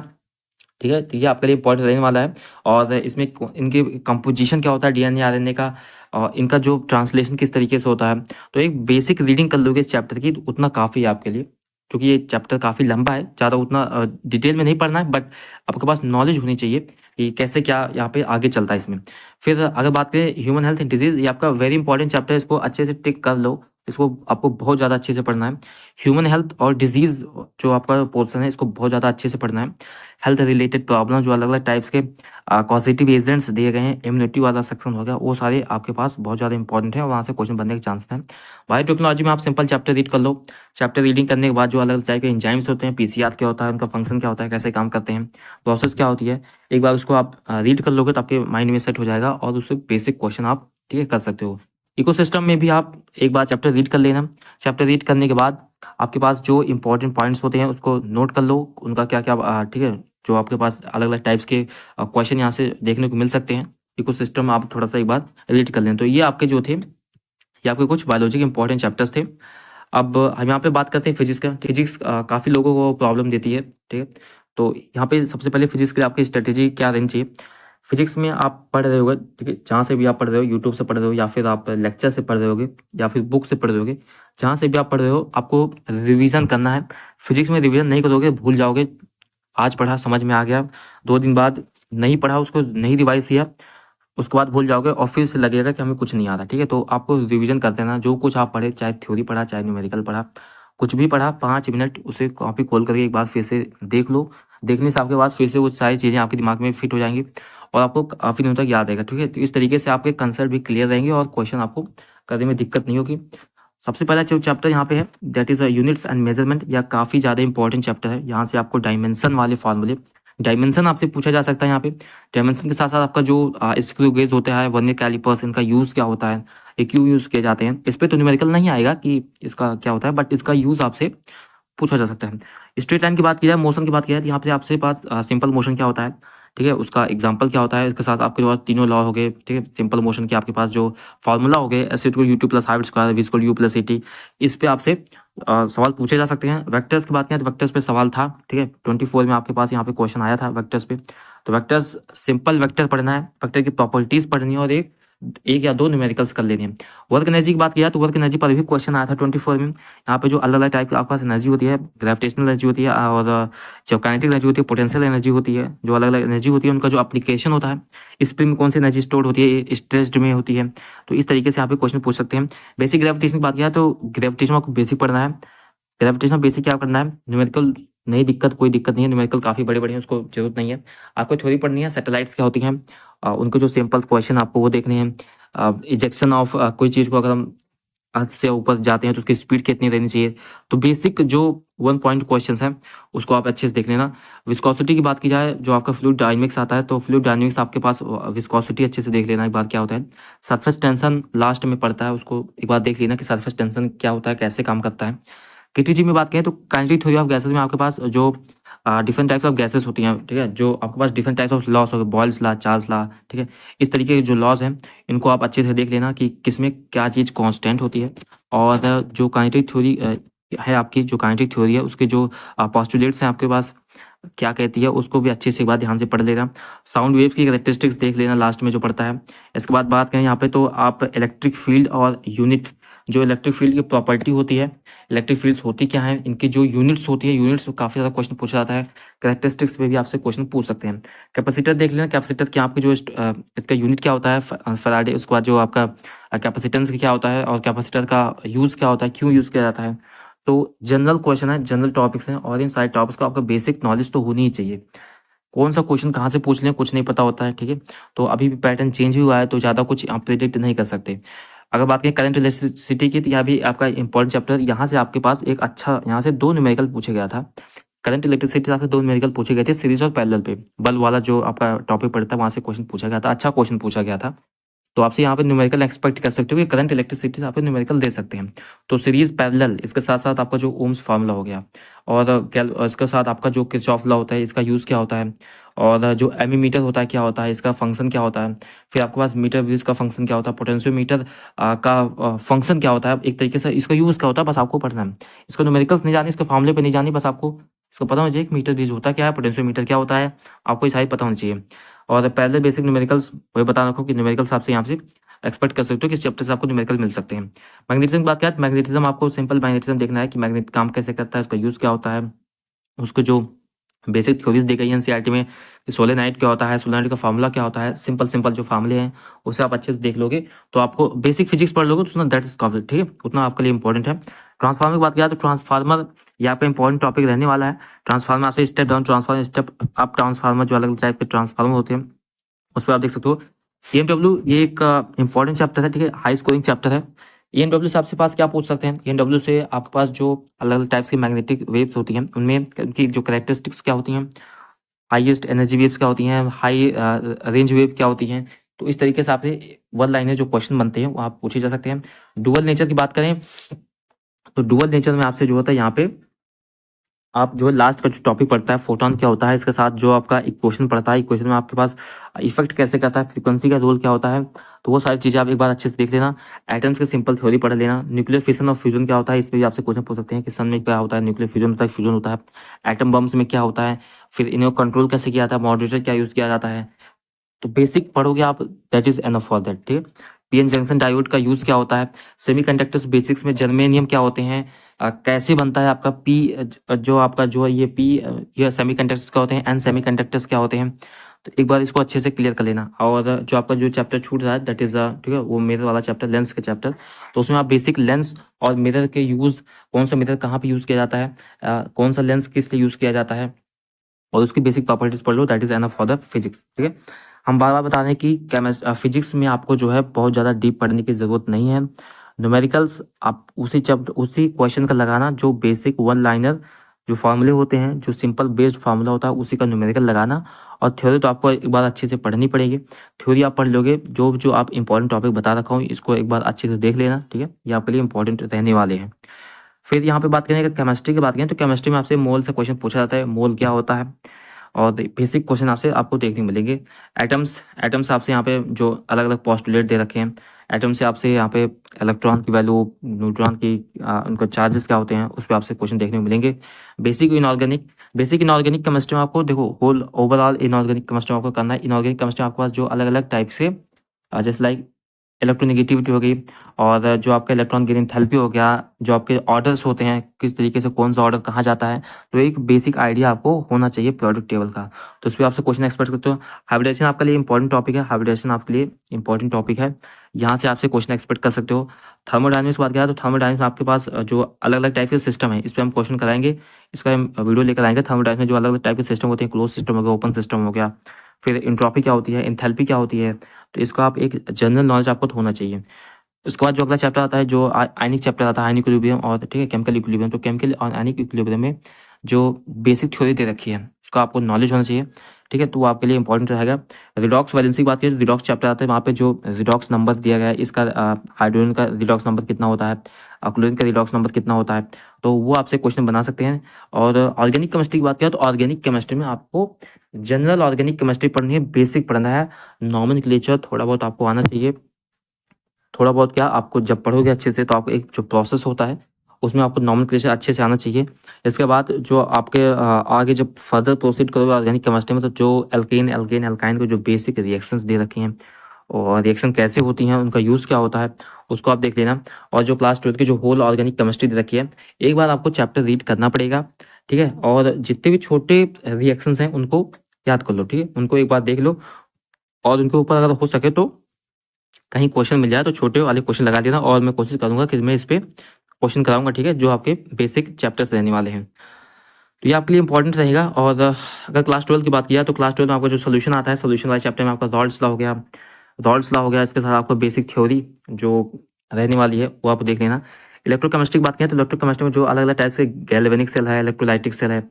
ठीक है, तो ये आपके लिए इंपॉर्टेंट रहने वाला है। और इसमें इनके कंपोजिशन क्या होता है DNA RNA का, और इनका जो ट्रांसलेशन किस तरीके से होता है, तो एक बेसिक रीडिंग कर लोगे इस चैप्टर की तो उतना काफ़ी है आपके लिए, क्योंकि ये चैप्टर काफ़ी लंबा है, ज़्यादा उतना डिटेल में नहीं पढ़ना है, बट आपके पास नॉलेज होनी चाहिए कि कैसे क्या यहाँ पे आगे चलता है इसमें। फिर अगर बात करें ह्यूमन हेल्थ एंड डिजीज़, ये आपका वेरी इंपॉर्टेंट चैप्टर है, इसको अच्छे से टिक कर लो, इसको आपको बहुत ज़्यादा अच्छे से पढ़ना है। ह्यूमन हेल्थ और डिजीज़ जो आपका पोर्सन है इसको बहुत ज़्यादा अच्छे से पढ़ना है। हेल्थ रिलेटेड प्रॉब्लम जो अलग अलग टाइप्स के कॉजेटिव एजेंट्स दिए गए हैं, इम्यूनिटी वाला सेक्शन हो गया, वो सारे आपके पास बहुत ज़्यादा इंपॉर्टेंट है, और वहाँ से क्वेश्चन बनने के चांसेस हैं। बायोटेक्नोलॉजी में आप सिंपल चैप्टर रीड कर लो, चैप्टर रीडिंग करने के बाद जो अलग अलग टाइप के एंजाइम्स होते हैं, PCR क्या होता है, उनका फंक्शन क्या होता है, कैसे काम करते हैं, प्रोसेस क्या होती है, एक बार उसको आप रीड कर लोगे तो आपके माइंड में सेट हो जाएगा, और उससे बेसिक क्वेश्चन आप, ठीक है, कर सकते हो। इकोसिस्टम में भी आप एक बार चैप्टर रीड कर लेना, चैप्टर रीड करने के बाद आपके पास जो इंपॉर्टेंट पॉइंट्स होते हैं उसको नोट कर लो, उनका क्या क्या, ठीक है, जो आपके पास अलग अलग टाइप्स के क्वेश्चन यहाँ से देखने को मिल सकते हैं, इकोसिस्टम आप थोड़ा सा एक बार रीड कर लें। तो ये आपके जो थे, ये आपके कुछ बायोलॉजी के इंपॉर्टेंट चैप्टर्स थे। अब हम यहाँ पे बात करते हैं फिजिक्स का। फिजिक्स काफ़ी लोगों को प्रॉब्लम देती है, ठीक है, तो यहाँ पे सबसे पहले फिजिक्स के लिए आपकी स्ट्रेटेजी क्या रहनी चाहिए। फिजिक्स में आप पढ़ रहे होगे, ठीक है, जहाँ से भी आप पढ़ रहे हो, यूट्यूब से पढ़ रहे हो या फिर आप लेक्चर से पढ़ रहे होगे या फिर बुक से पढ़ रहे होगे, जहाँ से भी आप पढ़ रहे हो आपको रिवीजन करना है। फिजिक्स में रिवीजन नहीं करोगे भूल जाओगे, आज पढ़ा समझ में आ गया, 2 दिन बाद नहीं पढ़ा, उसको नहीं रिवाइज किया, उसके बाद भूल जाओगे और फिर से लगेगा कि हमें कुछ नहीं आ रहा, ठीक है। तो आपको रिवीजन कर देना, जो कुछ आप पढ़े, चाहे थ्योरी पढ़ा, चाहे न्यूमेरिकल पढ़ा, कुछ भी पढ़ा, 5 मिनट उसे कॉपी खोल करके एक बार फिर से देख लो। देखने से आपके पास फिर से वो सारी चीज़ें आपके दिमाग में फिट हो जाएंगी और आपको काफ़ी दिनों तक याद रहेगा, ठीक है। तो इस तरीके से आपके कंसेप्ट भी क्लियर रहेंगे और क्वेश्चन आपको करने में दिक्कत नहीं होगी। सबसे पहला जो चैप्टर यहाँ पे है that is units and measurement, या काफ़ी ज़्यादा इंपॉर्टेंट चैप्टर है। यहाँ से आपको डायमेंशन वाले फॉर्मूले, डायमेंशन आपसे पूछा जा सकता है यहाँ पे। डायमेंशन के साथ साथ आपका जो स्क्रू गेज होता है, वर्नियर कैलिपर्स, इनका यूज़ क्या होता है, ये क्यों यूज़ किए जाते हैं, इस पर तो न्यूमेरिकल नहीं आएगा कि इसका क्या होता है, बट इसका यूज़ आपसे पूछा जा सकता है। स्ट्रेट लाइन की बात की जाए, मोशन की बात की जाए, तो यहाँ पे आपसे बात सिंपल मोशन क्या होता है, ठीक है, उसका एग्जांपल क्या होता है, इसके साथ आपके जो तीनों लॉ हो गए, ठीक है, सिंपल मोशन के आपके पास जो फॉर्मूला हो गए, S equal U2 plus height square, V equal U plus AT, इस पे आपसे सवाल पूछे जा सकते हैं। वेक्टर्स की बात करें तो वेक्टर्स पे सवाल था, ठीक है, 24 में आपके पास यहाँ पे क्वेश्चन आया था वेक्टर्स पे। तो वेक्टर्स सिंपल वेक्टर पढ़ना है, वेक्टर की प्रॉपर्टीज पढ़नी है और एक 1 या 2 न्यूमेरिकल्स कर लेने हैं। वर्क एनर्जी की बात किया तो वर्क एनर्जी पर भी क्वेश्चन आया था 24 में। यहाँ पे जो अलग अलग टाइप की आपके पास एनर्जी होती है, ग्रेविटेशनल एनर्जी होती है और जो काइनेटिक एनर्जी होती है, पोटेंशियल एनर्जी होती है, जो अलग अलग एनर्जी होती है उनका जो एप्लीकेशन होता है, स्प्रिंग में कौन सी एनर्जी स्टोर होती है, स्ट्रेस्ड में होती है। तो इस तरीके से यहाँ पे क्वेश्चन पूछ सकते हैं। बेसिक ग्रेविटेशन की बात किया तो ग्रेविटेशन आपको बेसिक पढ़ना है। ग्रेविटेशन बेसिक क्या करना है, न्यूमेरिकल नहीं दिक्कत, कोई दिक्कत नहीं है, न्यूमेरिकल काफ़ी बड़े बड़े हैं, उसको जरूरत नहीं है। आपको थ्योरी पढ़नी है, सैटेलाइट्स क्या होती हैं, उनको जो सिंपल क्वेश्चन आपको वो देखने हैं। इजेक्शन ऑफ कोई चीज़ को अगर हम अर्थ से ऊपर जाते हैं तो उसकी स्पीड कितनी रहनी चाहिए। तो बेसिक जो 1 पॉइंट क्वेश्चंस हैं उसको आप अच्छे से देख लेना। विस्कोसिटी की बात की जाए, जो आपका फ्लूइड डायनेमिक्स आता है, तो फ्लूइड डायनेमिक्स आपके पास विस्कोसिटी अच्छे से देख लेना एक बार क्या होता है। सरफेस टेंशन लास्ट में पड़ता है, उसको एक बार देख लेना कि सरफेस टेंशन क्या होता है, कैसे काम करता है। केटीजी में बात करें तो काइनेटिक थ्योरी ऑफ गैसेस में आपके पास जो डिफरेंट टाइप्स ऑफ गैसेस होती हैं, ठीक है, जो आपके पास डिफरेंट टाइप्स ऑफ लॉस हो गए, बॉयल्स लॉ, चार्ल्स लॉ, ठीक है, इस तरीके के जो लॉज हैं इनको आप अच्छे से देख लेना कि किसमें क्या चीज़ कांस्टेंट होती है। और जो काइनेटिक थ्योरी है आपकी, जो काइनेटिक थ्योरी है उसके जो पोस्टुलेट्स हैं आपके पास क्या कहती है, उसको भी अच्छे से एक बार ध्यान से पढ़ लेना। साउंड वेव्स की कैरेक्टरिस्टिक्स देख लेना लास्ट में जो पड़ता है। इसके बाद बात करें यहाँ पे तो आप इलेक्ट्रिक फील्ड और यूनिट, जो इलेक्ट्रिक फील्ड की प्रॉपर्टी होती है, इलेक्ट्रिक फील्ड्स होती क्या है, इनकी जो यूनिट्स होती है, यूनिट्स काफ़ी ज़्यादा क्वेश्चन पूछा जाता है। कैरेक्टरिस्टिक्स पे भी आपसे क्वेश्चन पूछ सकते हैं। कैपेसिटर देख लेना, कैपेसिटर क्या आपके जो इसका यूनिट क्या होता है, फैराडे, उसके बाद जो आपका कैपेसिटेंस क्या होता है और कैपेसिटर का यूज़ क्या होता है, क्यों यूज़ किया जाता है। तो जनरल क्वेश्चन है, जनरल टॉपिक्स हैं और इन सारे टॉपिक्स को आपका बेसिक नॉलेज तो होनी ही चाहिए। कौन सा क्वेश्चन कहाँ से पूछ लें कुछ नहीं पता होता है, ठीक है। तो अभी भी पैटर्न चेंज भी हुआ है तो ज़्यादा कुछ आप प्रिडिक्ट नहीं कर सकते। अगर बात करें करंट इलेक्ट्रिसिटी की तो यह भी आपका इंपॉर्टेंट चैप्टर, यहाँ से आपके पास एक अच्छा, यहाँ से 2 न्यूमेरिकल पूछे गया था। करंट इलेक्ट्रिसिटी आपसे 2 न्यूमेरिकल पूछे गए थे सीरीज और पैरेलल पे, बल्ब वाला जो आपका टॉपिक पड़ता है वहाँ से क्वेश्चन पूछा गया था, अच्छा क्वेश्चन पूछा गया था। तो आपसे यहाँ पे न्यूमेरिकल एक्सपेक्ट कर सकते हो कि करंट इलेक्ट्रिसिटी से आप न्यूमेरिकल दे सकते हैं। तो सीरीज पैरेलल, इसके साथ साथ आपका जो ओम्स फार्मूला हो गया और इसके साथ आपका जो किरचॉफ लॉ होता है इसका यूज़ क्या होता है, और जो एमीमीटर होता है क्या होता है, इसका फंक्शन क्या होता है, फिर आपके पास मीटर ब्रिज का फंक्शन क्या होता है, पोटेंशियोमीटर का फंक्शन क्या होता है, एक तरीके से इसका यूज़ क्या होता है, बस आपको पढ़ना है। इसका न्यूमेरिकल्स नहीं जाने, इसके फॉर्मूले पे नहीं जानी, बस आपको इसको पता होना चाहिए कि मीटर ब्रिज होता क्या है, पोटेंशियोमीटर क्या होता है, आपको ये सारी पता होनी चाहिए। और पैरेलल बेसिक न्यूमेरिकल्स वही बता रखो कि न्यूमेरिकल्स आपसे यहाँ से एक्सपेक्ट कर सकते हो कि इस चैप्टर से आपको न्यूमेरिकल मिल सकते हैं। मैग्नेटिज्म की बात किया, मैग्नेटिज्म आपको सिंपल मैग्नेटिज्म देखना है कि मैग्नेट काम कैसे करता है, उसका यूज़ क्या होता है, उसको जो बेसिक थ्योरीज दी गई है एनसीईआरटी में कि सोलेनाइड क्या होता है, सोलेनाइड का फार्मूला क्या होता है, सिंपल सिंपल जो फार्मूले हैं उसे आप अच्छे से देख लोगे तो आपको बेसिक फिजिक्स पढ़ लोगे तो उतना दैट इज कॉम्प्लीट, ठीक है, उतना आपके लिए इंपॉर्टेंट है। ट्रांसफार्मर की बात किया तो ट्रांसफार्मर ये आपका इंपॉर्टेंट टॉपिक रहने वाला है। ट्रांसफार्मर आपसे step down transformer, step up transformer, जो अलग अलग टाइप के ट्रांसफार्मर होते हैं उस पर आप देख सकते हो। ईएमडब्ल्यू ये एक इंपॉर्टेंट चैप्टर है, ठीक है, हाई स्कोरिंग चैप्टर है। ईएमडब्ल्यू से आपके पास क्या पूछ सकते हैं, ईएमडब्ल्यू से आपके पास जो अलग अलग टाइप्स की मैग्नेटिक वेव्स होती हैं उनमें उनकी जो कैरेक्टरिस्टिक्स क्या होती हैं, हाईएस्ट एनर्जी वेव्स क्या होती हैं, हाई रेंज वेव क्या होती हैं। तो इस तरीके से आपसे वन लाइनर जो क्वेश्चन बनते हैं वो आप पूछे जा सकते हैं। डुअल नेचर की बात करें तो डुअल नेचर में आपसे जो होता है यहाँ पे आप जो लास्ट का जो टॉपिक पड़ता है फोटॉन क्या होता है, इसके साथ जो आपका इक्वेशन पड़ता है, इक्वेशन में आपके पास इफेक्ट कैसे करता है, फ्रीक्वेंसी का रोल क्या होता है, तो वो सारी चीज़ें आप एक बार अच्छे से देख लेना। एटम्स की सिंपल थ्योरी पढ़ लेना। न्यूक्लियर फिशन और फ्यूजन क्या होता है, इस पर भी आपसे क्वेश्चन पूछ सकते हैं कि सन में क्या होता है, न्यूक्लियर फ्यूजन होता है, फ्यूजन होता है, एटम बम्स में क्या होता है, फिर इन्हें कंट्रोल कैसे किया जाता है, मॉडरेटर क्या यूज़ किया जाता है। तो बेसिक पढ़ोगे आप, that is enough for that, ठीक है। पीएन जंक्शन डायोड का यूज क्या होता है, सेमीकंडक्टर्स बेसिक्स में जर्मेनियम क्या होते हैं, कैसे बनता है आपका पी, जो आपका जो ये पी, ये सेमीकंडक्टर्स क्या होते हैं, एन सेमीकंडक्टर्स क्या होते हैं। तो एक बार इसको अच्छे से क्लियर कर लेना। और जो आपका जो चैप्टर छूट रहा है दैट इज ठीक है, वो मिरर वाला चैप्टर, लेंस का चैप्टर, तो उसमें आप बेसिक लेंस और मिरर के यूज, कौन सा मिरर कहाँ पे यूज किया जाता है, कौन सा लेंस किस लिए यूज किया जाता है, और उसकी बेसिक प्रॉपर्टीज पढ़ लो, that is enough for the physics, ठीक है। हम बार बार बता रहे हैं कि फिजिक्स में आपको जो है बहुत ज़्यादा डीप पढ़ने की ज़रूरत नहीं है। न्यूमेरिकल्स आप उसी चैप्टर उसी क्वेश्चन का लगाना जो बेसिक वन लाइनर जो फार्मूले होते हैं, जो सिंपल बेस्ड फार्मूला होता है उसी का न्यूमेरिकल लगाना। और थ्योरी तो आपको एक बार अच्छे से पढ़नी पड़ेगी। थ्योरी आप पढ़ लोगे, जो जो आप इंपॉर्टेंट टॉपिक बता रखा हूँ इसको एक बार अच्छे से देख लेना, ठीक है, ये आपके लिए इंपॉर्टेंट रहने वाले हैं। फिर यहाँ पे बात करें, केमिस्ट्री की बात करें तो केमिस्ट्री में आपसे मोल से क्वेश्चन पूछा जाता है, मोल क्या होता है, और बेसिक क्वेश्चन आपसे आपको देखने को मिलेंगे। एटम्स, एटम्स आपसे यहाँ पे जो अलग अलग पोस्टुलेट दे रखे हैं, एटम से आपसे यहाँ पे इलेक्ट्रॉन की वैल्यू, न्यूट्रॉन की उनका चार्जेस क्या होते हैं, उस पर आपसे क्वेश्चन देखने को मिलेंगे। बेसिक इनऑर्गेनिक केमिस्ट्री में आपको देखो होल ओवरऑल इनऑर्गेनिक केमिस्ट्री में आपको करना है। इनऑर्गेनिक केमिस्ट्री में आपके पास जो अलग अलग टाइप से जैसे लाइक इलेक्ट्रोनेगेटिविटी हो गई, और जो आपका इलेक्ट्रॉन गेन एंथैल्पी हो गया, जो आपके ऑर्डर्स होते हैं किस तरीके से कौन सा ऑर्डर कहाँ जाता है, तो एक बेसिक आइडिया आपको होना चाहिए प्रोडक्ट टेबल का। तो इस पर आपसे क्वेश्चन एक्सपेक्ट करते हो। हाइब्रिडेशन आपके लिए इंपॉर्टेंट टॉपिक है, हाइब्रिडेशन आपके लिए इंपॉर्टेंट टॉपिक है, यहाँ से आपसे क्वेश्चन एक्सपेक्ट कर सकते हो। थर्मोडायनेमिक्स बात किया तो थर्मोडायनेमिक्स में आपके पास जो अलग अलग टाइप के सिस्टम है इस पर हम क्वेश्चन कराएंगे, इसका हम वीडियो लेकर आएंगे। थर्मोडायनेमिक्स में जो अलग अलग टाइप के सिस्टम होते हैं, क्लोज सिस्टम हो गया, ओपन सिस्टम हो गया, फिर इंट्रोपी क्या होती है, एंथैल्पी क्या होती है, तो इसका आप एक जनरल नॉलेज आपको होना चाहिए। उसके बाद जो अगला चैप्टर आता है जो आयनिक चैप्टर आता है, आयनिक इक्विलिब्रियम और ठीक है केमिकल इक्विलिब्रियम। तो केमिकल और आयनिक इक्विलिब्रियम में जो बेसिक थ्योरी दे रखी है उसका आपको नॉलेज होना चाहिए, ठीक है, तो वो आपके लिए इंपॉर्टेंट रहेगा। रिडॉक्स वैलेंसी की बात करें तो रिडॉक्स चैप्टर आता है, वहाँ पे जो रिडॉक्स नंबर दिया गया है, इसका हाइड्रोजन का रिडॉक्स नंबर कितना होता है, क्लोरीन का रिडॉक्स नंबर कितना होता है, तो वो आपसे क्वेश्चन बना सकते हैं। और ऑर्गेनिक केमिस्ट्री की बात करें तो ऑर्गेनिक केमिस्ट्री में आपको जनरल ऑर्गेनिक केमिस्ट्री पढ़नी है, बेसिक पढ़ना है, नॉमेनक्लेचर थोड़ा बहुत आपको आना चाहिए। थोड़ा बहुत क्या, आपको जब पढ़ोगे अच्छे से तो आपको एक जो प्रोसेस होता है उसमें आपको नॉमेनक्लेचर अच्छे से आना चाहिए। इसके बाद जो आपके आगे जब फर्दर प्रोसीड करोगे ऑर्गेनिक केमिस्ट्री में, तो जो एल्केन एल्केन एल्काइन को जो बेसिक रिएक्शंस दे रखे हैं और रिएक्शन कैसे होती हैं, उनका यूज़ क्या होता है, उसको आप देख लेना। और जो क्लास 12 की जो होल ऑर्गेनिक केमिस्ट्री दे रखी है, एक बार आपको चैप्टर रीड करना पड़ेगा, ठीक है, और जितने भी छोटे रिएक्शंस हैं उनको याद कर लो, ठीक है, उनको एक बार देख लो, और उनके ऊपर अगर हो सके तो कहीं क्वेश्चन मिल जाए तो छोटे वाले क्वेश्चन लगा देना, और मैं कोशिश करूंगा कि मैं इस पे क्वेश्चन कराऊंगा, ठीक है, जो आपके बेसिक चैप्टर्स रहने वाले हैं, तो ये आपके लिए इंपॉर्टेंट रहेगा। और अगर क्लास 12 की बात किया तो क्लास 12 में आपका जो सोल्यूशन आता है, सोल्यूशन वाले चैप्टर में आपका रॉल्स लॉ हो गया, रॉल्स लॉ हो गया, इसके साथ आपको बेसिक थ्योरी जो रहने वाली है वो आप देख लेना। इलेक्ट्रोकेमिस्ट्री की बात करें तो इलेक्ट्रोकेमिस्ट्री में जो अलग अलग टाइप से गैल्वेनिक सेल है, इलेक्ट्रोलाइटिक सेल है,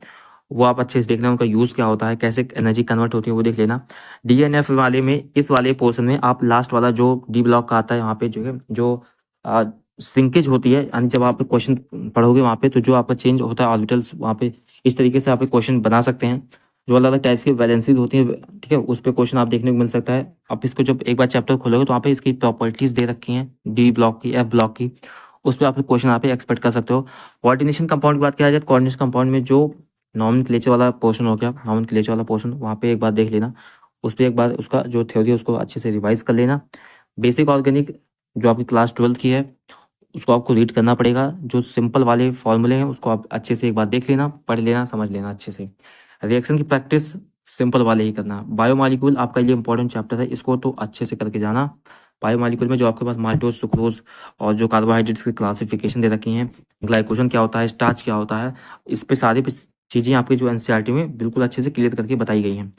वो आप अच्छे से देखना, उनका यूज़ क्या होता है, कैसे एनर्जी कन्वर्ट होती है वो देख लेना। डीएनएफ वाले में, इस वाले पोर्शन में आप लास्ट वाला जो डी ब्लॉक का आता है यहाँ पे जो है, जो श्रिंकेज होती है, यानी जब आप क्वेश्चन पढ़ोगे वहाँ पे तो जो आपका चेंज होता है ऑर्बिटल्स वहाँ पे, इस तरीके से आप क्वेश्चन बना सकते हैं। जो अलग अलग टाइप्स की वैलेंसीज होती है, ठीक है, उस पर क्वेश्चन आप देखने को मिल सकता है। आप इसको जब एक बार चैप्टर खोलोगे तो वहाँ पे इसकी प्रॉपर्टीज दे रखी हैं, डी ब्लॉक की, एफ ब्लॉक की, उस पर आप क्वेश्चन यहाँ पे एक्सपेक्ट कर सकते हो। कोऑर्डिनेशन कंपाउंड की बात किया जाए, कोऑर्डिनेशन कंपाउंड में जो नॉमेनक्लेचर वाला पोर्शन हो गया, नॉमेनक्लेचर वाला पोर्शन वहाँ पे एक बार देख लेना, उस पर एक बार उसका जो थ्योरी है उसको अच्छे से रिवाइज कर लेना। बेसिक ऑर्गेनिक जो आपकी क्लास 12 की है उसको आपको रीड करना पड़ेगा, जो सिंपल वाले फॉर्मूले हैं उसको आप अच्छे से एक बार देख लेना, पढ़ लेना, समझ लेना अच्छे से। रिएक्शन की प्रैक्टिस सिंपल वाले ही करना। बायोमॉलिक्यूल आपका ये इंपॉर्टेंट चैप्टर है, इसको तो अच्छे से करके जाना। बायोमॉलिक्यूल में जो आपके पास माल्टोज, सुक्रोज और जो कार्बोहाइड्रेट्स की क्लासिफिकेशन दे रखी हैं, ग्लाइकोजन क्या होता है, स्टार्च क्या होता है, इस पे सारी चीज़ें आपकी जो एनसीईआरटी में बिल्कुल अच्छे से क्लियर करके बताई गई हैं।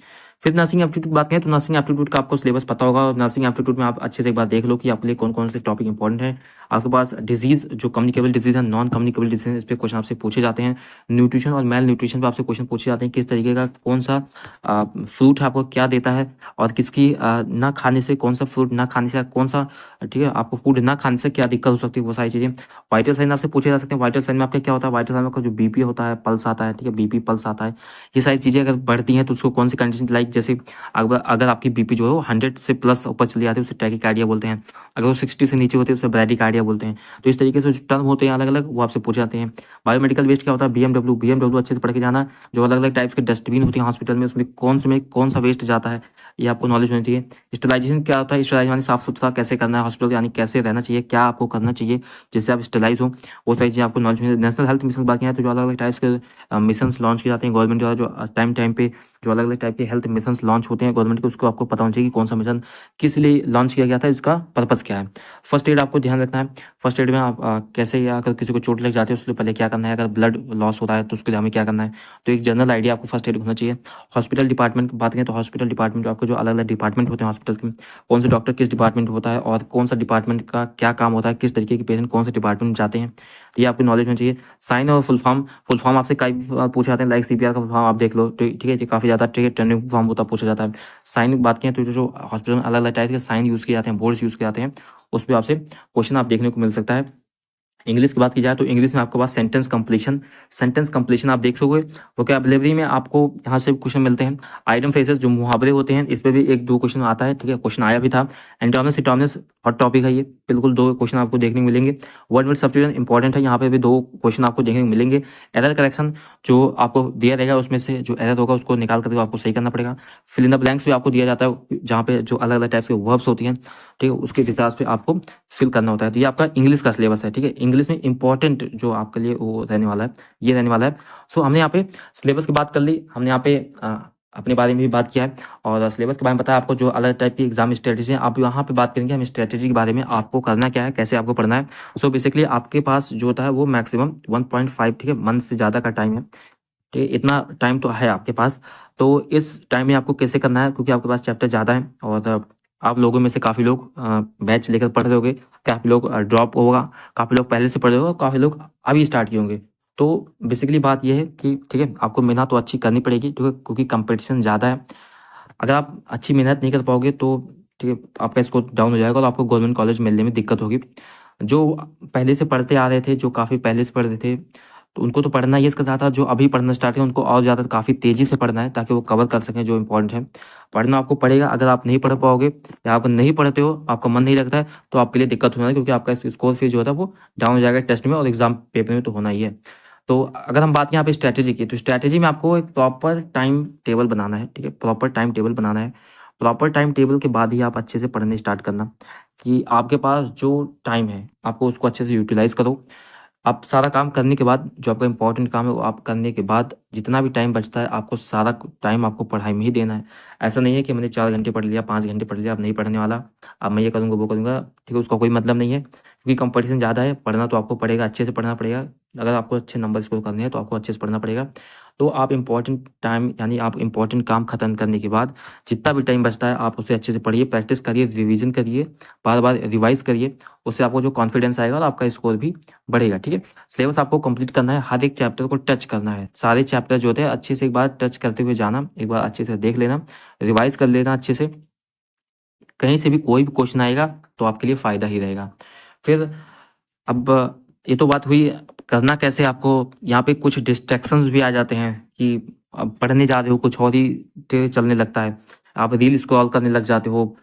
फिर नर्सिंग एप्टीट्यूड बात करें तो नर्सिंग एप्टीट्यूड का आपको सिलेबस पता होगा, और नर्सिंग एप्टीट्यूड में आप अच्छे से एक बार देख लो कि आपके लिए कौन कौन से टॉपिक इंपॉर्टेंट है। आपके पास डिजीज जो कम्युनिकेबल डिजीज है, नॉन कम्युनिकेबल डिजीज, इस पर क्वेश्चन आपसे पूछे जाते हैं। न्यूट्रिशन और मेल न्यूट्रिशन पर आपसे क्वेश्चन पूछे जाते हैं, किस तरीके का कौन सा फ्रूट है आपको क्या देता है, और किसकी ना खाने से, कौन सा फ्रूट ना खाने से कौन सा, ठीक है, आपको फूड ना खाने से क्या दिक्कत हो सकती है, वो सारी चीज़ें। वाइटल साइन आपसे पूछे जा सकते हैं, वाइटल साइन में आपका क्या होता है, वाइटल साइन में आपका जो बीपी होता है, पल्स आता है, ठीक है, बीपी पल्स आता है, ये सारी चीज़ें अगर बढ़ती हैं तो उसको कौन सी कंडीशन, लाइक जैसे अगर आपकी बीपी जो है वो 100 से प्लस ऊपर चली जाती है उसे टैकीकार्डिया बोलते हैं, अगर वो 60 से नीचे होती है उसे ब्रैडीकार्डिया बोलते हैं। तो इस तरीके से जो टर्म होते हैं अलग अलग वो आपसे पूछे जाते हैं। बायोमेडिकल वेस्ट क्या होता है, बीएमडब्ल्यू अच्छे से पढ़ के जाना। जो अलग अलग टाइप्स के डस्टबिन होती है हॉस्पिटल में, उसमें कौन सा वेस्ट जाता है ये आपको नॉलेज होनी चाहिए। स्टरलाइजेशन क्या होता है, स्टरलाइजेशन यानी साफ सुथरा कैसे करना है हॉस्पिटल, यानी कैसे रहना चाहिए, क्या आपको करना चाहिए जिससे आप स्टरलाइज हो, वो सारी चीज़ें आपको नॉलेज होनी चाहिए। नेशनल हेल्थ मिशन बात किया तो जो अलग अलग टाइप्स के मिशन लॉन्च किए जाते हैं गवर्नमेंट द्वारा, जो टाइम टाइम पे जो अलग अलग टाइप के हेल्थ मिशन लॉन्च होते हैं गवर्नमेंट के, उसको आपको पता होना चाहिए कि कौन सा मिशन किस लिए लॉन्च किया गया था, इसका पर्पस क्या है। फर्स्ट एड आपको ध्यान रखना है। फर्स्ट एड में आप कैसे, अगर किसी को चोट लग जाती है उसके लिए पहले क्या करना है, अगर ब्लड लॉस हो रहा है तो उसके लिए हमें क्या करना है, तो एक जनरल आइडिया आपको फर्स्ट एड होना चाहिए। हॉस्पिटल डिपार्टमेंट की बात करें तो हॉस्पिटल डिपार्टमेंट आपको जो अलग अलग डिपार्टमेंट होते हैं हॉस्पिटल के, कौन से डॉक्टर किस डिपार्टमेंट होता है और कौन सा डिपार्टमेंट का क्या काम होता है, किस तरीके के पेशेंट कौन से डिपार्टमेंट में जाते हैं, तो ये आपकी नॉलेज होनी चाहिए। साइन और फुल फॉर्म आपसे कई पूछे जाते हैं, लाइक सीपीआर का फुल फॉर्म आप देख लो, ठीक है, काफ़ी ज़्यादा ट्रेनिंग फुल फॉर्म होता पूछा जाता है। साइन की बात करें तो जो हॉस्पिटल में अलग अलग टाइप के साइन यूज़ किए जाते हैं, बोर्ड्स यूज़ किए जाते हैं, उस पर आपसे क्वेश्चन आप देखने को मिल सकता है। इंग्लिश की बात की जाए तो इंग्लिश में आपके पास सेंटेंस कंप्लीशन आप देख लोगे। वोकैबुलरी में आपको यहाँ से क्वेश्चन मिलते हैं। आइटम फ्रेजेस जो मुहावरे होते हैं, इस पे भी 1-2 क्वेश्चन आता है, ठीक है, क्वेश्चन आया भी था। एंटोनिम्स सिनोनिम्स हॉट टॉपिक है ये, बिल्कुल 2 क्वेश्चन आपको देखने को मिलेंगे। वर्ड वर्ड सब्स्टिट्यूशन इंपॉर्टेंट है, यहाँ पे भी 2 क्वेश्चन आपको देखने को मिलेंगे। एरर करेक्शन जो आपको दिया रहेगा उसमें से जो एरर होगा उसको निकाल कर आपको सही करना पड़ेगा। फिल इन द ब्लैंक्स भी आपको दिया जाता है, जहाँ पे जो अलग अलग टाइप्स के वर्ब्स होती हैं, ठीक है, उसके हिसाब से आपको फिल करना होता है। तो ये आपका इंग्लिश का सिलेबस है, ठीक है। इंग्लिश में इंपॉर्टेंट जो आपके लिए वो रहने वाला है, ये रहने वाला है। सो हमने यहाँ पे सिलेबस की बात कर ली, हमने यहाँ पे अपने बारे में भी बात किया है और सिलेबस के बारे में बताया आपको, जो अलग टाइप की एग्जाम स्ट्रेटेजी है। आप यहाँ पे बात करेंगे हम स्ट्रेटेजी के बारे में, आपको करना क्या है, कैसे आपको पढ़ना है। सो बेसिकली आपके पास जो होता है वो मैक्सिमम 1.5, ठीक है, मंथ से ज़्यादा का टाइम है, ठीक है, इतना टाइम तो है आपके पास। तो इस टाइम में आपको कैसे करना है, क्योंकि आपके पास चैप्टर ज़्यादा है और आप लोगों में से काफ़ी लोग बैच लेकर पढ़ रहे होंगे, काफ़ी लोग ड्रॉप होगा, काफ़ी लोग पहले से पढ़ रहे होगा, काफ़ी लोग अभी स्टार्ट किए होंगे। तो बेसिकली बात ये है कि ठीक है, आपको मेहनत तो अच्छी करनी पड़ेगी, ठीक है, क्योंकि कंपटीशन ज़्यादा है। अगर आप अच्छी मेहनत नहीं कर पाओगे तो ठीक है, आपका स्कोर डाउन हो जाएगा और आपको गवर्नमेंट कॉलेज मिलने में दिक्कत होगी। जो पहले से पढ़ते आ रहे थे, जो काफ़ी पहले से पढ़ रहे थे, तो उनको तो पढ़ना ही है इसके साथ साथ जो अभी पढ़ना स्टार्ट है उनको और ज़्यादा काफ़ी तेज़ी से पढ़ना है, ताकि वो कवर कर सकें जो इंपॉर्टेंट है। पढ़ना आपको पड़ेगा, अगर आप नहीं पढ़ पाओगे या आप नहीं पढ़ते हो, आपका मन नहीं लगता है, तो आपके लिए दिक्कत होना है, क्योंकि आपका स्कोर फिर जो होता है वो डाउन हो जाएगा टेस्ट में और एग्जाम पेपर में तो होना ही है। तो अगर हम बात यहाँ पे स्ट्रैटेजी की, तो स्ट्रैटेजी में आपको एक प्रॉपर टाइम टेबल बनाना है, ठीक है, प्रॉपर टाइम टेबल बनाना है। प्रॉपर टाइम टेबल के बाद ही आप अच्छे से पढ़ने स्टार्ट करना, कि आपके पास जो टाइम है आपको उसको अच्छे से यूटिलाइज करो। आप सारा काम करने के बाद, जो आपका इंपॉर्टेंट काम है वो आप करने के बाद जितना भी टाइम बचता है, आपको सारा टाइम आपको पढ़ाई में ही देना है। ऐसा नहीं है कि मैंने 4 घंटे पढ़ लिया, 5 घंटे पढ़ लिया, अब नहीं पढ़ने वाला, अब मैं ये करूँगा वो करूँगा, ठीक है, उसका कोई मतलब नहीं है, क्योंकि कंपटीशन ज़्यादा है। पढ़ना तो आपको पड़ेगा, अच्छे से पढ़ना पड़ेगा। अगर आपको अच्छे नंबर स्कोर करने हैं तो आपको अच्छे से पढ़ना पड़ेगा। तो आप इंपॉर्टेंट टाइम, यानी आप इंपॉर्टेंट काम खत्म करने के बाद जितना भी टाइम बचता है आप उसे अच्छे से पढ़िए, प्रैक्टिस करिए, रिवीजन करिए, बार बार रिवाइज करिए। उससे आपको जो कॉन्फिडेंस आएगा और आपका स्कोर भी बढ़ेगा, ठीक है। सिलेबस आपको कंप्लीट करना है, हर एक चैप्टर को टच करना है, सारे चैप्टर जो होते हैं अच्छे से एक बार टच करते हुए जाना, एक बार अच्छे से देख लेना, रिवाइज कर लेना अच्छे से। कहीं से भी कोई भी क्वेश्चन आएगा तो आपके लिए फ़ायदा ही रहेगा। फिर अब ये तो बात हुई करना कैसे आपको। यहाँ पे कुछ डिस्ट्रैक्शंस भी आ जाते हैं कि अब पढ़ने जा रहे हो कुछ और ही चलने लगता है, आप रील स्क्रॉल करने लग जाते हो,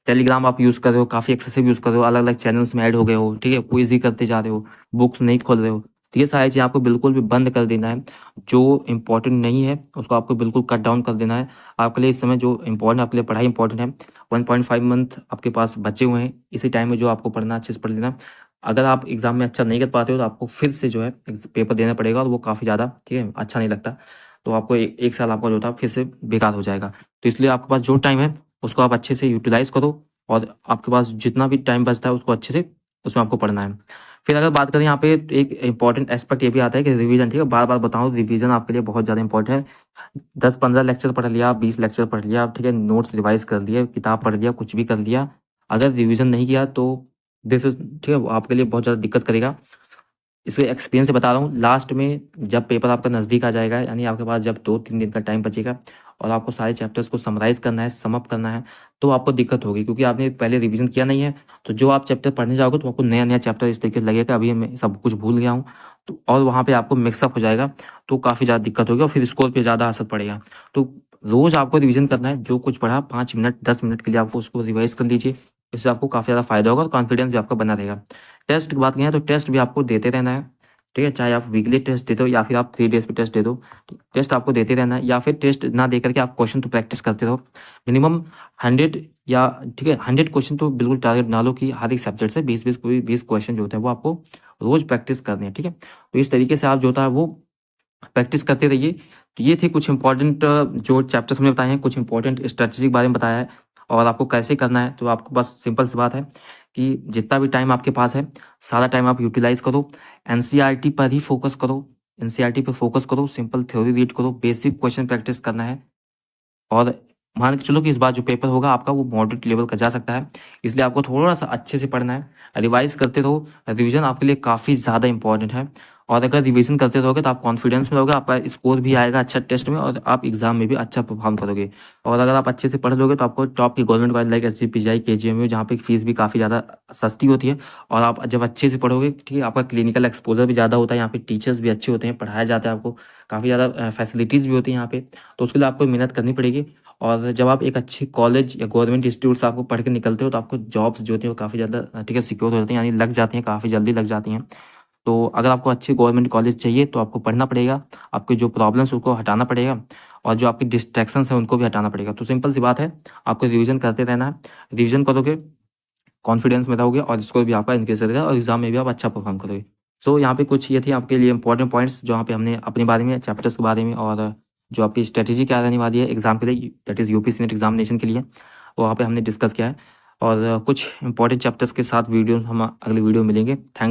टेलीग्राम आप यूज़ कर रहे हो, काफ़ी एक्सेसिव यूज़ कर रहे हो, अलग अलग चैनल्स में ऐड हो गए हो, ठीक है, क्विज ही करते जा रहे हो, बुक्स नहीं खोल रहे हो। तो ये सारी चीज़ें आपको बिल्कुल भी बंद कर देना है। जो इम्पोर्टेंट नहीं है उसको आपको बिल्कुल कट डाउन कर देना है। आपके लिए इस समय जो इम्पोर्टेंट, आपके लिए पढ़ाई इंपॉर्टेंट है। 1.5 मंथ आपके पास बचे हुए हैं, इसी टाइम में जो आपको पढ़ना अच्छे से पढ़ लेना। अगर आप एग्ज़ाम में अच्छा नहीं कर पाते हो तो आपको फिर से जो है पेपर देना पड़ेगा, और वो काफ़ी ज़्यादा, ठीक है, अच्छा नहीं लगता। तो आपको एक साल आपका जो था फिर से बेकार हो जाएगा। तो इसलिए आपके पास जो टाइम है उसको आप अच्छे से यूटिलाइज़ करो, और आपके पास जितना भी टाइम बचता है उसको अच्छे से उसमें आपको पढ़ना है। फिर अगर बात करें यहाँ पे एक इंपॉर्टेंट एस्पेक्ट ये भी आता है कि रिवीजन, ठीक है, बार बार बताऊँ, रिवीजन आपके लिए बहुत ज़्यादा इंपॉर्टेंट है। 10-15 लेक्चर पढ़ लिया, 20 लेक्चर पढ़ लिया, ठीक है, नोट्स रिवाइज कर लिए, किताब पढ़ लिया, कुछ भी कर लिया, अगर रिवीजन नहीं किया तो दिस इज, ठीक है, वो आपके लिए बहुत ज़्यादा दिक्कत करेगा। इसके एक्सपीरियंस से बता रहा हूँ, लास्ट में जब पेपर आपका नज़दीक आ जाएगा, यानी आपके पास जब 2-3 दिन का टाइम बचेगा और आपको सारे चैप्टर्स को समराइज़ करना है, सम अप करना है, तो आपको दिक्कत होगी, क्योंकि आपने पहले रिवीजन किया नहीं है। तो जो आप चैप्टर पढ़ने जाओगे तो आपको नया-नया चैप्टर इस तरीके से लगेगा, अभी मैं सब कुछ भूल गया हूँ, तो और वहाँ पे आपको मिक्सअप हो जाएगा, तो काफ़ी ज़्यादा दिक्कत होगी और फिर स्कोर पे ज़्यादा असर पड़ेगा। तो रोज़ आपको रिवीजन करना है, जो कुछ पढ़ा 5 मिनट 10 मिनट के लिए आपको उसको रिवाइज़ कर लीजिए। इससे आपको काफ़ी ज़्यादा फ़ायदा होगा और कॉन्फिडेंस भी आपका बना रहेगा। टेस्ट की बात करें तो टेस्ट भी आपको देते रहना है, ठीक है, चाहे आप वीकली टेस्ट दे दो या फिर आप 3 डेज़ पे टेस्ट दे दो, टेस्ट आपको देते रहना है, या फिर टेस्ट ना दे करके आप क्वेश्चन तो प्रैक्टिस करते रहो। मिनिमम 100, या ठीक है, 100 क्वेश्चन तो बिल्कुल टारगेट बना लो कि हर एक सब्जेक्ट से 20 क्वेश्चन जो होते हैं वो आपको रोज़ प्रैक्टिस करने हैं, ठीक है। तो इस तरीके से आप जो होता है वो प्रैक्टिस करते रहिए। तो ये थे कुछ इंपॉर्टेंट जो चैप्टर्स हमने बताए हैं, कुछ इंपॉर्टेंट स्ट्रेटजी के बारे में बताया है और आपको कैसे करना है। तो आपको बस सिंपल सी बात है कि जितना भी टाइम आपके पास है सारा टाइम आप यूटिलाइज करो, एनसीईआरटी पर ही फोकस करो, एनसीईआरटी पर फोकस करो, सिंपल थ्योरी रीड करो, बेसिक क्वेश्चन प्रैक्टिस करना है। और मान के चलो कि इस बार जो पेपर होगा आपका वो मॉडरेट लेवल का जा सकता है, इसलिए आपको थोड़ा सा अच्छे से पढ़ना है, रिवाइज करते रहो। रिवीजन आपके लिए काफ़ी ज़्यादा इंपॉर्टेंट है और अगर रिवीजन करते रहोगे तो आप कॉन्फिडेंस में रहोगे, आपका स्कोर भी आएगा अच्छा टेस्ट में और आप एग्जाम में भी अच्छा परफॉर्म करोगे। और अगर आप अच्छे से पढ़ लोगे तो आपको टॉप की government college like SGPGI KGMU जहाँ पे फीस भी काफ़ी ज़्यादा सस्ती होती है, और आप जब अच्छे से पढ़ोगे, ठीक है, आपका क्लिनिकल एक्सपोजर भी ज़्यादा होता है, यहाँ पे टीचर्स भी अच्छे होते हैं, पढ़ाया जाता है आपको, काफ़ी ज़्यादा फैसिलिटीज़ भी होती हैं यहाँ पे। तो उसके लिए आपको मेहनत करनी पड़ेगी। और जब आप एक अच्छे कॉलेज या गवर्नमेंट इंस्टीट्यूट से आपको पढ़ के निकलते हो तो आपको जॉब्स जो होती हैं वो काफ़ी ज़्यादा, ठीक है, सिक्योर हो जाती हैं, यानी लग जाती हैं, काफ़ी जल्दी लग जाती हैं। तो अगर आपको अच्छी गवर्नमेंट कॉलेज चाहिए तो आपको पढ़ना पड़ेगा, आपके जो प्रॉब्लम्स उसको हटाना पड़ेगा, और जो आपकी डिस्ट्रैक्शंस हैं उनको भी हटाना पड़ेगा। तो सिंपल सी बात है, आपको रिवीजन करते रहना है। रिवीजन करोगे, कॉन्फिडेंस में रहोगे, और स्कोर भी आपका इंक्रीज करेगा, और एग्जाम में भी आप अच्छा परफॉर्म करोगे। सो यहाँ पे कुछ ये थे आपके लिए इंपॉर्टेंट पॉइंट्स, जहाँ पे हमने अपने बारे में, चैप्टर्स के बारे में, और जो आपकी स्ट्रेटेजी क्या रहने वाली है एग्जाम के लिए, that is UPSC net examination के लिए, वहाँ पे हमने डिस्कस किया है। और कुछ इंपॉर्टेंट चैप्टर्स के साथ वीडियो हम अगले वीडियो में मिलेंगे। थैंक्स।